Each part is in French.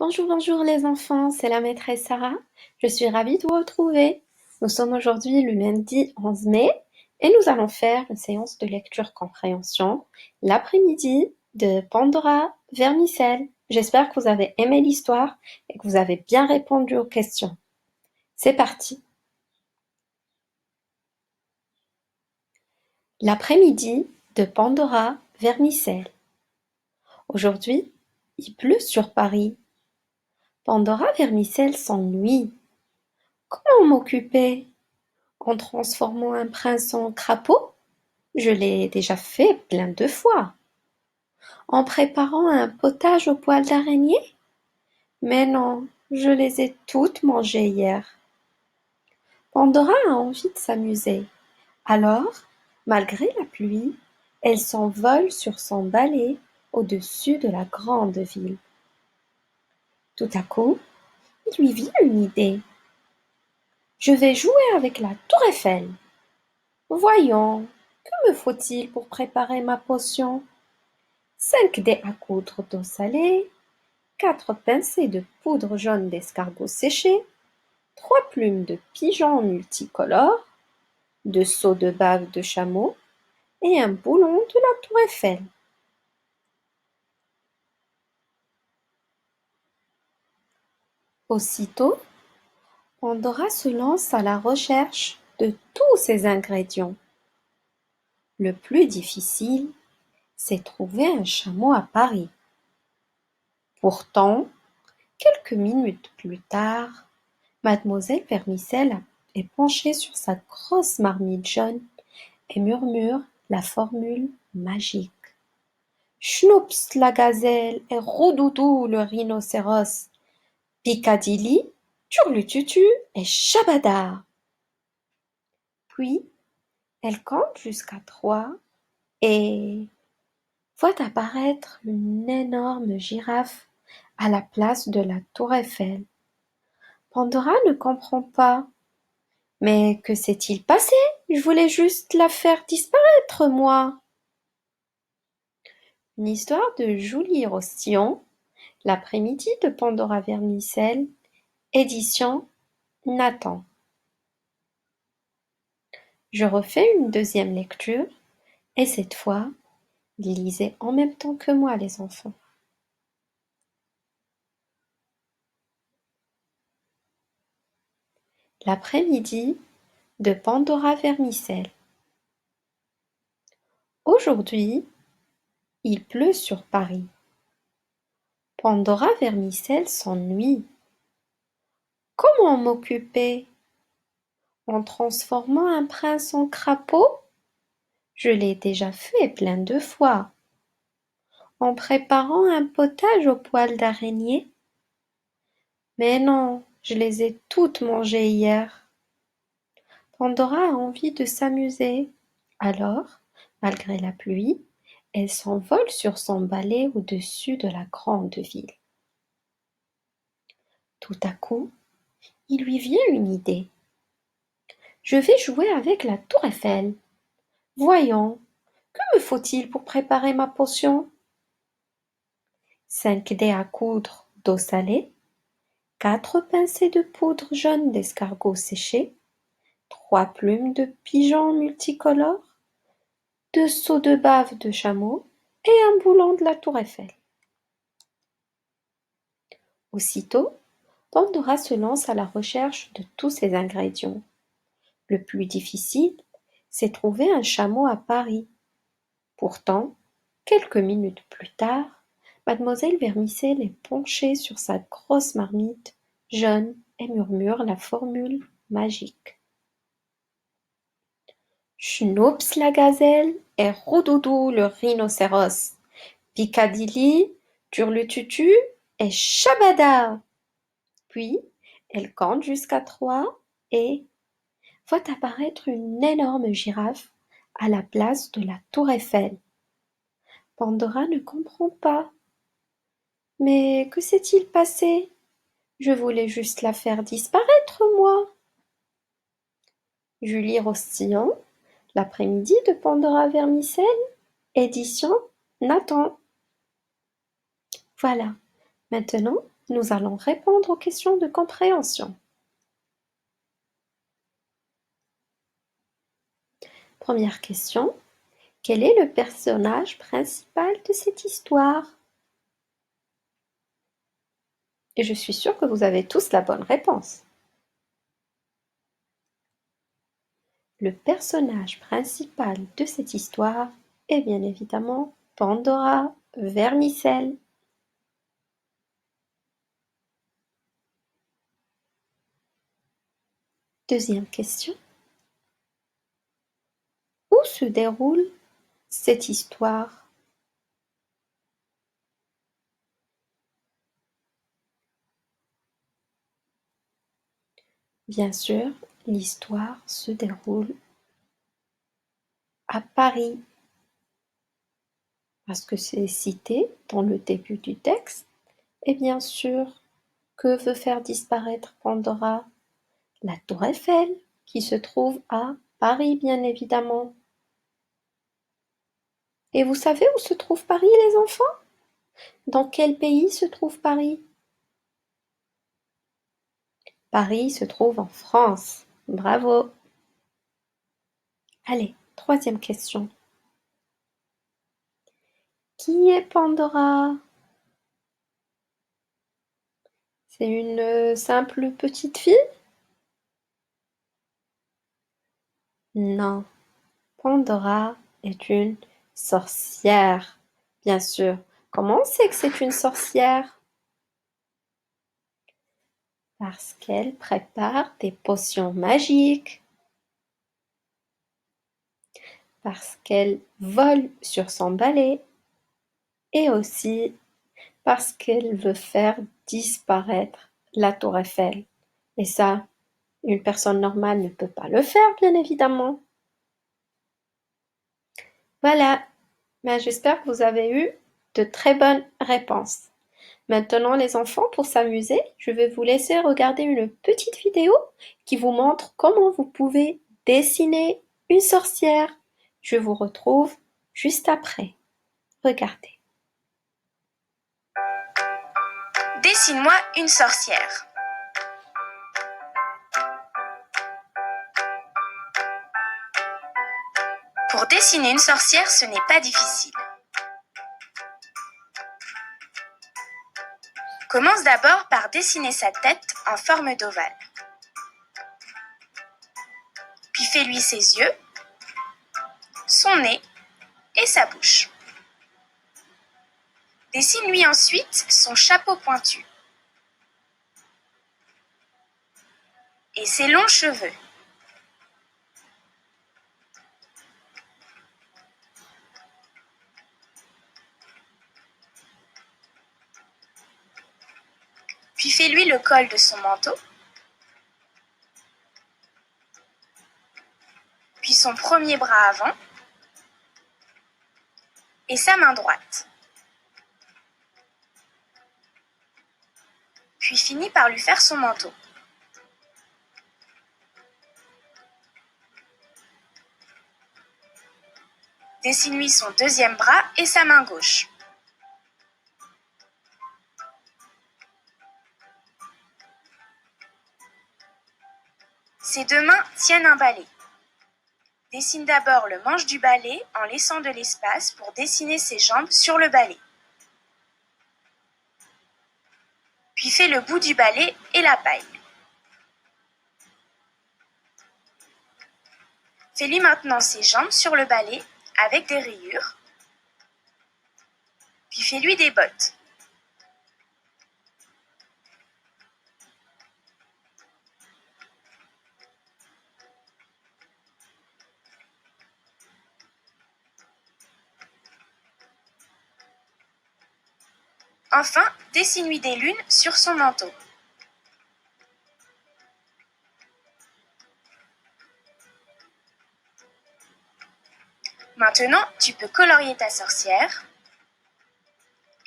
Bonjour, bonjour les enfants, c'est la maîtresse Sarah. Je suis ravie de vous retrouver. Nous sommes aujourd'hui le lundi 11 mai et nous allons faire une séance de lecture-compréhension l'après-midi de Pandora Vermicelle. J'espère que vous avez aimé l'histoire et que vous avez bien répondu aux questions. C'est parti. L'après-midi de Pandora Vermicelle. Aujourd'hui, il pleut sur Paris. Pandora Vermicelle s'ennuie. Comment m'occuper? En transformant un prince en crapaud? Je l'ai déjà fait plein de fois. En préparant un potage au poil d'araignée? Mais non, je les ai toutes mangées hier. Pandora a envie de s'amuser. Alors, malgré la pluie, elle s'envole sur son balai au-dessus de la grande ville. Tout à coup, il lui vient une idée. Je vais jouer avec la tour Eiffel. Voyons, que me faut-il pour préparer ma potion? 5 dés à coudre d'eau salée, 4 pincées de poudre jaune d'escargot séché, 3 plumes de pigeon multicolores, 2 seaux de bave de chameau et un boulon de la tour Eiffel. Aussitôt, Pandora se lance à la recherche de tous ces ingrédients. Le plus difficile, c'est trouver un chameau à Paris. Pourtant, quelques minutes plus tard, Mademoiselle Vermicelle est penchée sur sa grosse marmite jaune et murmure la formule magique. Schnoups la gazelle et Roudoudou le rhinocéros, Piccadilly, Turlututu et Shabada. Puis, elle compte jusqu'à 3 et voit apparaître une énorme girafe à la place de la tour Eiffel. Pandora ne comprend pas. Mais que s'est-il passé? Je voulais juste la faire disparaître, moi. Une histoire de Julie Rostillon, l'après-midi de Pandora Vermicelle, édition Nathan. Je refais une deuxième lecture et cette fois, lisez en même temps que moi les enfants. L'après-midi de Pandora Vermicelle. Aujourd'hui, il pleut sur Paris. Pandora Vermicelle s'ennuie. Comment m'occuper? En transformant un prince en crapaud? Je l'ai déjà fait plein de fois. En préparant un potage au poil d'araignée? Mais non, je les ai toutes mangées hier. Pandora a envie de s'amuser. Alors, malgré la pluie, elle s'envole sur son balai au-dessus de la grande ville. Tout à coup, il lui vient une idée. Je vais jouer avec la tour Eiffel. Voyons, que me faut-il pour préparer ma potion? 5 dés à coudre d'eau salée, 4 pincées de poudre jaune d'escargot séché, 3 plumes de pigeon multicolores, 2 seaux de bave de chameau et un boulon de la tour Eiffel. Aussitôt, Pandora se lance à la recherche de tous ces ingrédients. Le plus difficile, c'est trouver un chameau à Paris. Pourtant, quelques minutes plus tard, Mademoiselle Vermicelle est penchée sur sa grosse marmite jaune et murmure la formule magique. Schnoups la gazelle et Roudoudou le rhinocéros, Piccadilly, Turlututu et Shabada. Puis, elle compte jusqu'à 3 et voit apparaître une énorme girafe à la place de la tour Eiffel. Pandora ne comprend pas. Mais que s'est-il passé? Je voulais juste la faire disparaître, moi. Julie Rostillon, l'après-midi de Pandora Vermicelle, édition Nathan. Voilà, maintenant nous allons répondre aux questions de compréhension. Première question. Quel est le personnage principal de cette histoire? Et je suis sûre que vous avez tous la bonne réponse. Le personnage principal de cette histoire est bien évidemment Pandora Vermicelle. Deuxième question. Où se déroule cette histoire? Bien sûr, l'histoire se déroule à Paris, parce que c'est cité dans le début du texte. Et bien sûr, que veut faire disparaître Pandora? La tour Eiffel, qui se trouve à Paris, bien évidemment. Et vous savez où se trouve Paris, les enfants? Dans quel pays se trouve Paris? Paris se trouve en France. Bravo. Allez, troisième question. Qui est Pandora? C'est une simple petite fille? Non, Pandora est une sorcière. Bien sûr. Comment on sait que c'est une sorcière? Parce qu'elle prépare des potions magiques. Parce qu'elle vole sur son balai. Et aussi parce qu'elle veut faire disparaître la tour Eiffel. Et ça, une personne normale ne peut pas le faire, bien évidemment. Voilà, ben, j'espère que vous avez eu de très bonnes réponses. Maintenant, les enfants, pour s'amuser, je vais vous laisser regarder une petite vidéo qui vous montre comment vous pouvez dessiner une sorcière. Je vous retrouve juste après. Regardez. Dessine-moi une sorcière. Pour dessiner une sorcière, ce n'est pas difficile. Commence d'abord par dessiner sa tête en forme d'ovale. Puis fais-lui ses yeux, son nez et sa bouche. Dessine-lui ensuite son chapeau pointu et ses longs cheveux. Puis fais-lui le col de son manteau, puis son premier bras avant et sa main droite. Puis finis par lui faire son manteau. Dessine-lui son deuxième bras et sa main gauche. Ses deux mains tiennent un balai. Dessine d'abord le manche du balai en laissant de l'espace pour dessiner ses jambes sur le balai. Puis fais le bout du balai et la paille. Fais-lui maintenant ses jambes sur le balai avec des rayures. Puis fais-lui des bottes. Enfin, dessine-lui des lunes sur son manteau. Maintenant, tu peux colorier ta sorcière.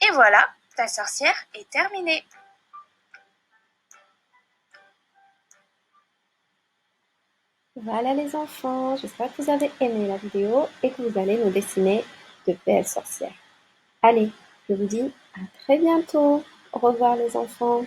Et voilà, ta sorcière est terminée. Voilà les enfants, j'espère que vous avez aimé la vidéo et que vous allez nous dessiner de belles sorcières. Allez, je vous dis à très bientôt. Au revoir les enfants.